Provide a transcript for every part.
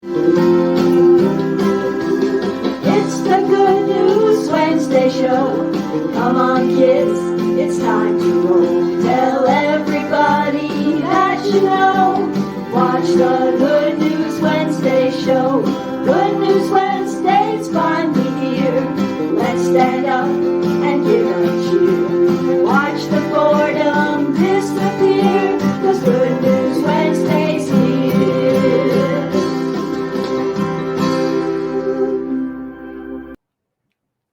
It's the Good News Wednesday show. Come on, kids, it's time to roll. Tell everybody that you know. Watch the Good News Wednesday show. Good News Wednesday's finally here. Let's stand up and give a cheer. Watch the boredom disappear, 'cause Good News Wednesday's here.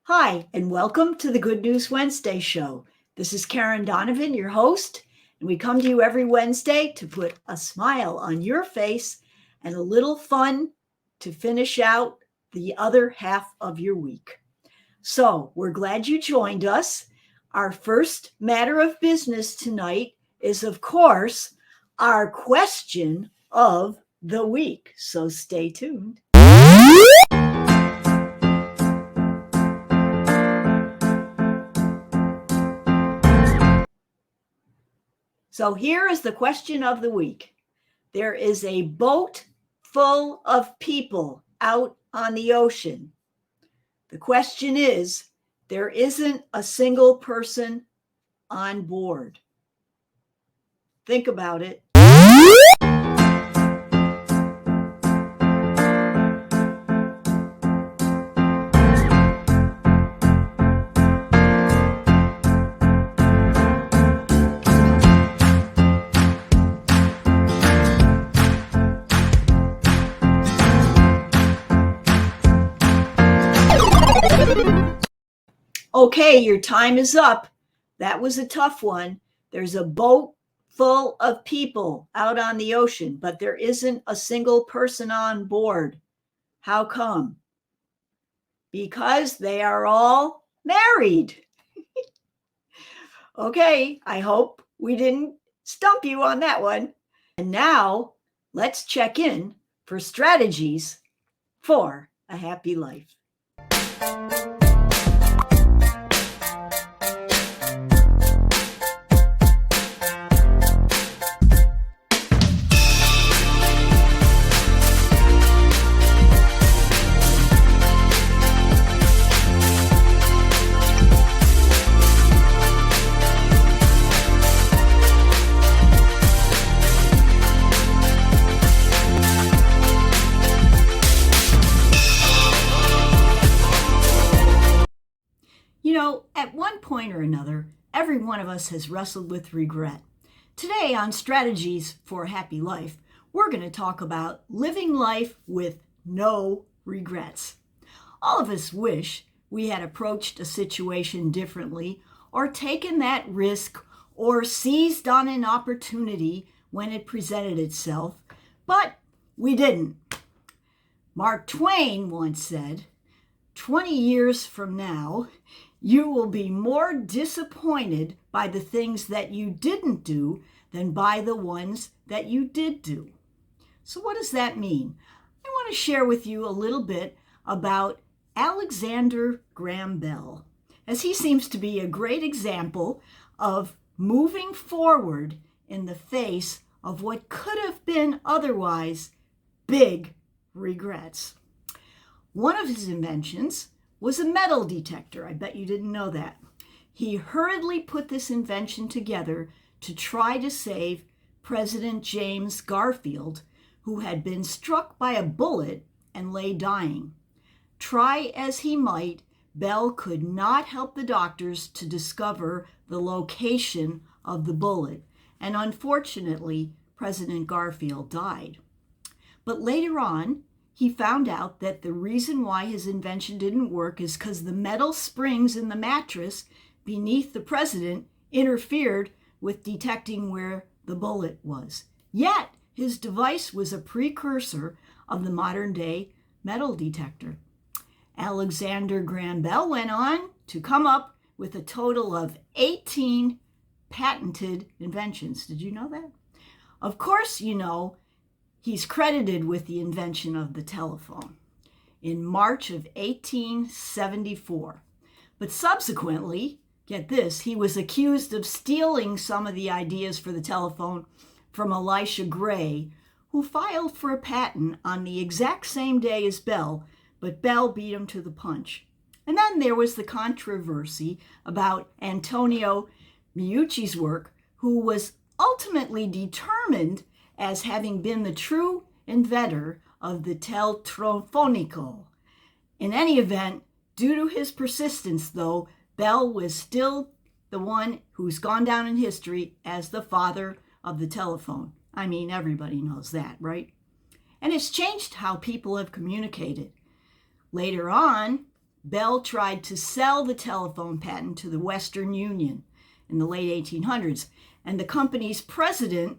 Hi, and welcome to the Good News Wednesday show. This is Joe Donovan, your host, and we come to you every Wednesday to put a smile on your face and a little fun to finish out the other half of your week. So we're glad you joined us. Our first matter of business tonight is, of course, our question of the week. So stay tuned. So here is the question of the week. There is a boat full of people out on the ocean. The question is, there isn't a single person on board. Think about it. Okay, your time is up. That was a tough one. There's a boat full of people out on the ocean, but there isn't a single person on board. How come? Because they are all married. Okay, I hope we didn't stump you on that one. And now let's check in for strategies for a happy life. At one point or another, every one of us has wrestled with regret. Today on Strategies for a Happy Life, we're going to talk about living life with no regrets. All of us wish we had approached a situation differently, or taken that risk, or seized on an opportunity when it presented itself, but we didn't. Mark Twain once said, 20 years from now, you will be more disappointed by the things that you didn't do than by the ones that you did do. So what does that mean? I want to share with you a little bit about Alexander Graham Bell, as he seems to be a great example of moving forward in the face of what could have been otherwise big regrets. One of his inventions was a metal detector. I bet you didn't know that. He hurriedly put this invention together to try to save President James Garfield, who had been struck by a bullet and lay dying. Try as he might, Bell could not help the doctors to discover the location of the bullet, and unfortunately, President Garfield died. But later on, he found out that the reason why his invention didn't work is because the metal springs in the mattress beneath the president interfered with detecting where the bullet was. Yet, his device was a precursor of the modern-day metal detector. Alexander Graham Bell went on to come up with a total of 18 patented inventions. Did you know that? Of course, you know, he's credited with the invention of the telephone in March of 1874. But subsequently, get this, he was accused of stealing some of the ideas for the telephone from Elisha Gray, who filed for a patent on the exact same day as Bell, but Bell beat him to the punch. And then there was the controversy about Antonio Meucci's work, who was ultimately determined as having been the true inventor of the teletrofonico. In any event, due to his persistence, though, Bell was still the one who's gone down in history as the father of the telephone. I mean, everybody knows that, right? And it's changed how people have communicated. Later on, Bell tried to sell the telephone patent to the Western Union in the late 1800s, and the company's president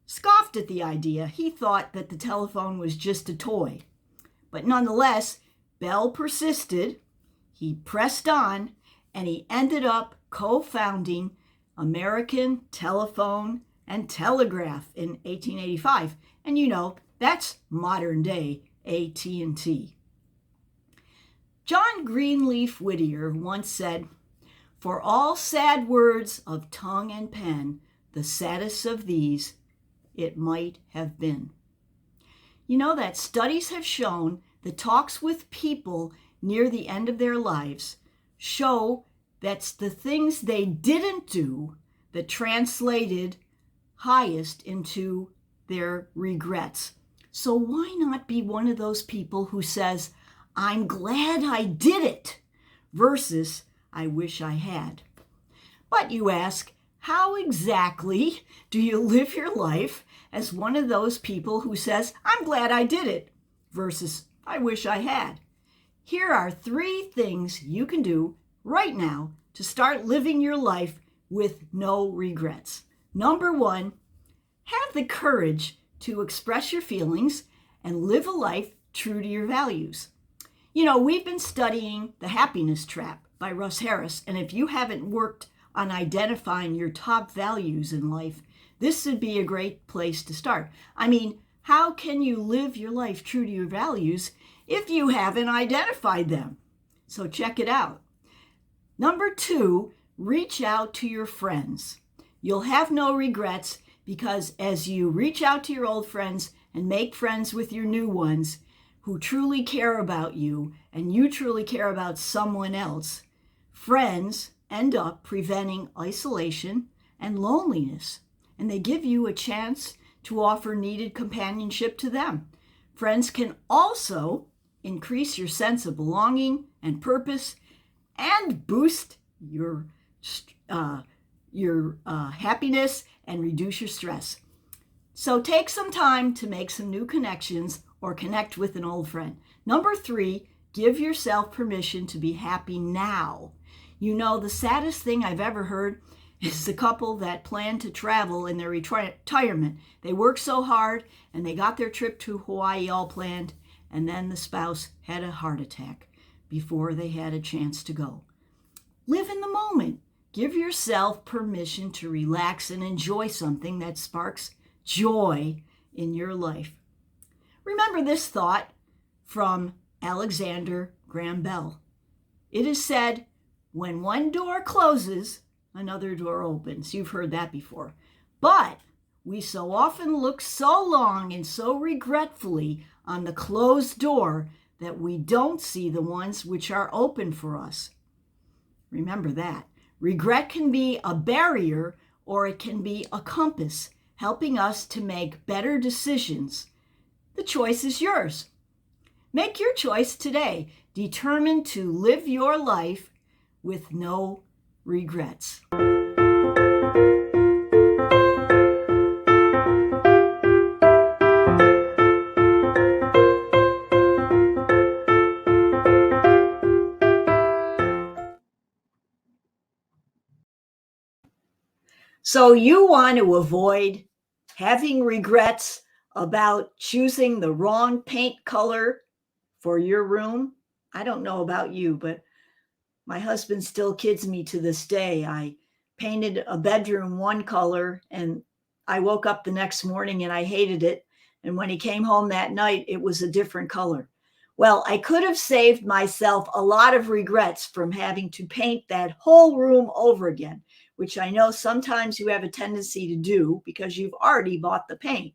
scoffed at the idea. He thought that the telephone was just a toy. But nonetheless, Bell persisted, he pressed on, and he ended up co-founding American Telephone and Telegraph in 1885. And you know, that's modern day AT&T. John Greenleaf Whittier once said, "For all sad words of tongue and pen, the saddest of these, it might have been." You know that studies have shown that talks with people near the end of their lives show that's the things they didn't do that translated highest into their regrets. So why not be one of those people who says, "I'm glad I did it," versus "I wish I had"? But you ask, how exactly do you live your life as one of those people who says, "I'm glad I did it," versus "I wish I had"? Here are 3 things you can do right now to start living your life with no regrets. Number 1, have the courage to express your feelings and live a life true to your values. You know, we've been studying The Happiness Trap by Russ Harris, and if you haven't worked on identifying your top values in life, this would be a great place to start. I mean, how can you live your life true to your values if you haven't identified them? So check it out. Number 2, reach out to your friends. You'll have no regrets because as you reach out to your old friends and make friends with your new ones who truly care about you and you truly care about someone else, friends end up preventing isolation and loneliness, and they give you a chance to offer needed companionship to them. Friends can also increase your sense of belonging and purpose and boost your happiness and reduce your stress. So take some time to make some new connections or connect with an old friend. Number 3, give yourself permission to be happy now. You know, the saddest thing I've ever heard is the couple that planned to travel in their retirement. They worked so hard and they got their trip to Hawaii all planned, and then the spouse had a heart attack before they had a chance to go. Live in the moment. Give yourself permission to relax and enjoy something that sparks joy in your life. Remember this thought from Alexander Graham Bell. It is said, when one door closes, another door opens. You've heard that before. But we so often look so long and so regretfully on the closed door that we don't see the ones which are open for us. Remember that. Regret can be a barrier or it can be a compass, helping us to make better decisions. The choice is yours. Make your choice today. Determined to live your life with no regrets. So you want to avoid having regrets about choosing the wrong paint color for your room? I don't know about you, but my husband still kids me to this day. I painted a bedroom one color and I woke up the next morning and I hated it. And when he came home that night, it was a different color. Well, I could have saved myself a lot of regrets from having to paint that whole room over again, which I know sometimes you have a tendency to do because you've already bought the paint.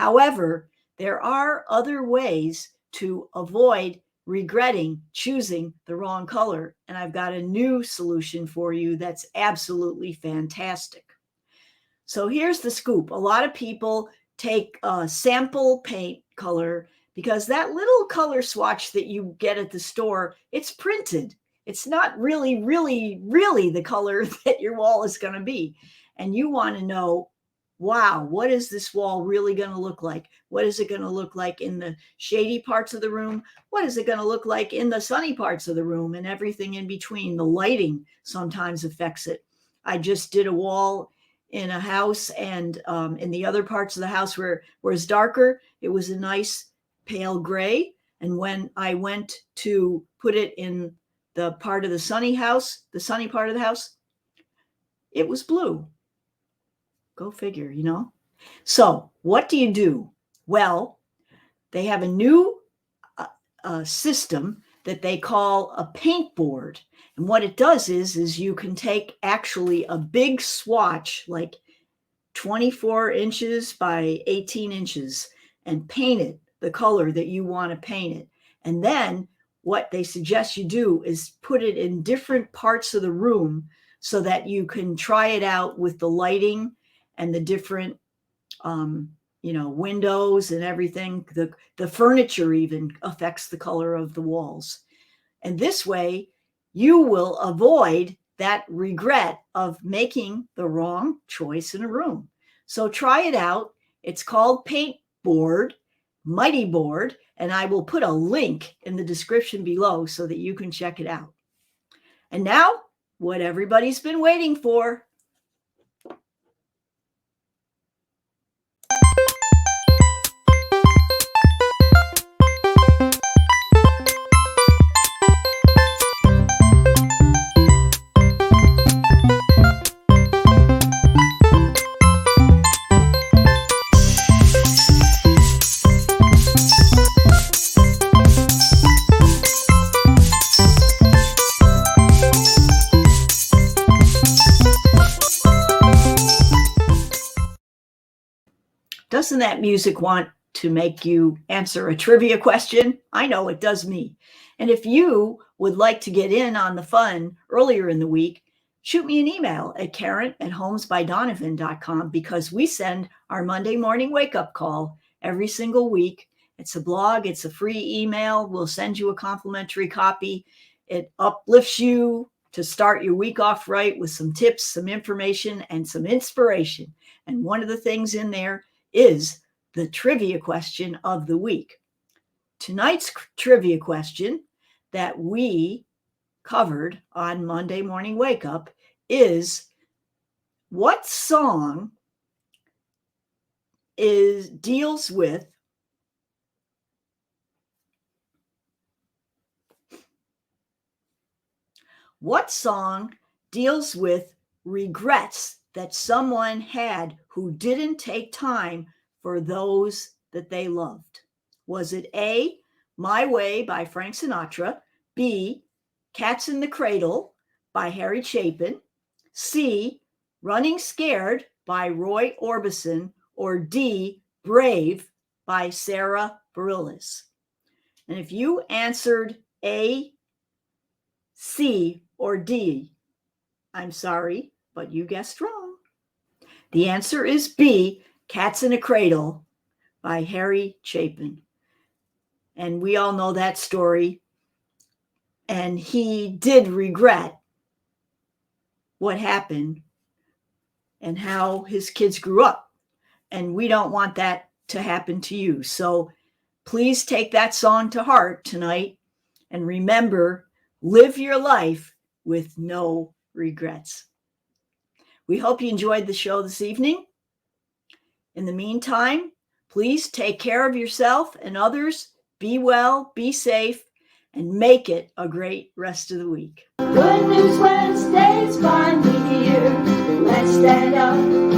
However, there are other ways to avoid regretting choosing the wrong color, and I've got a new solution for you that's absolutely fantastic. So here's the scoop. A lot of people take a sample paint color because that little color swatch that you get at the store, it's printed. It's not really the color that your wall is going to be. And you want to know, wow, what is this wall really going to look like? What is it going to look like in the shady parts of the room? What is it going to look like in the sunny parts of the room, and everything in between? The lighting sometimes affects it. I just did a wall in a house, and in the other parts of the house where it's darker, it was a nice pale gray. And when I went to put it in the part of the sunny part of the house, it was blue. Go figure, you know? So what do you do? Well, they have a new system that they call a paint board. And what it does is you can take actually a big swatch, like 24 inches by 18 inches, and paint it the color that you want to paint it. And then what they suggest you do is put it in different parts of the room so that you can try it out with the lighting and the different windows and everything. The furniture even affects the color of the walls. And this way you will avoid that regret of making the wrong choice in a room. So try it out. It's called Paint Board, Mighty Board, and I will put a link in the description below so that you can check it out. And now, what everybody's been waiting for. Doesn't that music want to make you answer a trivia question? I know it does me. And if you would like to get in on the fun earlier in the week, shoot me an email at karen@homesbydonovan.com, because we send our Monday morning wake-up call every single week. It's a blog. It's a free email. We'll send you a complimentary copy. It uplifts you to start your week off right with some tips, some information, and some inspiration. And one of the things in there is the trivia question of the week. Tonight's trivia question that we covered on Monday Morning Wake Up is, what song deals with regrets that someone had who didn't take time for those that they loved? Was it A, My Way by Frank Sinatra, B, Cats in the Cradle by Harry Chapin, C, Running Scared by Roy Orbison, or D, Brave by Sarah Bareilles? And if you answered A, C, or D, I'm sorry, but you guessed wrong. The answer is B, Cats in a Cradle by Harry Chapin. And we all know that story. And he did regret what happened and how his kids grew up. And we don't want that to happen to you. So please take that song to heart tonight. And remember, live your life with no regrets. We hope you enjoyed the show this evening. In the meantime, please take care of yourself and others. Be well, be safe, and make it a great rest of the week. Good News Wednesday's finally here. Let's stand up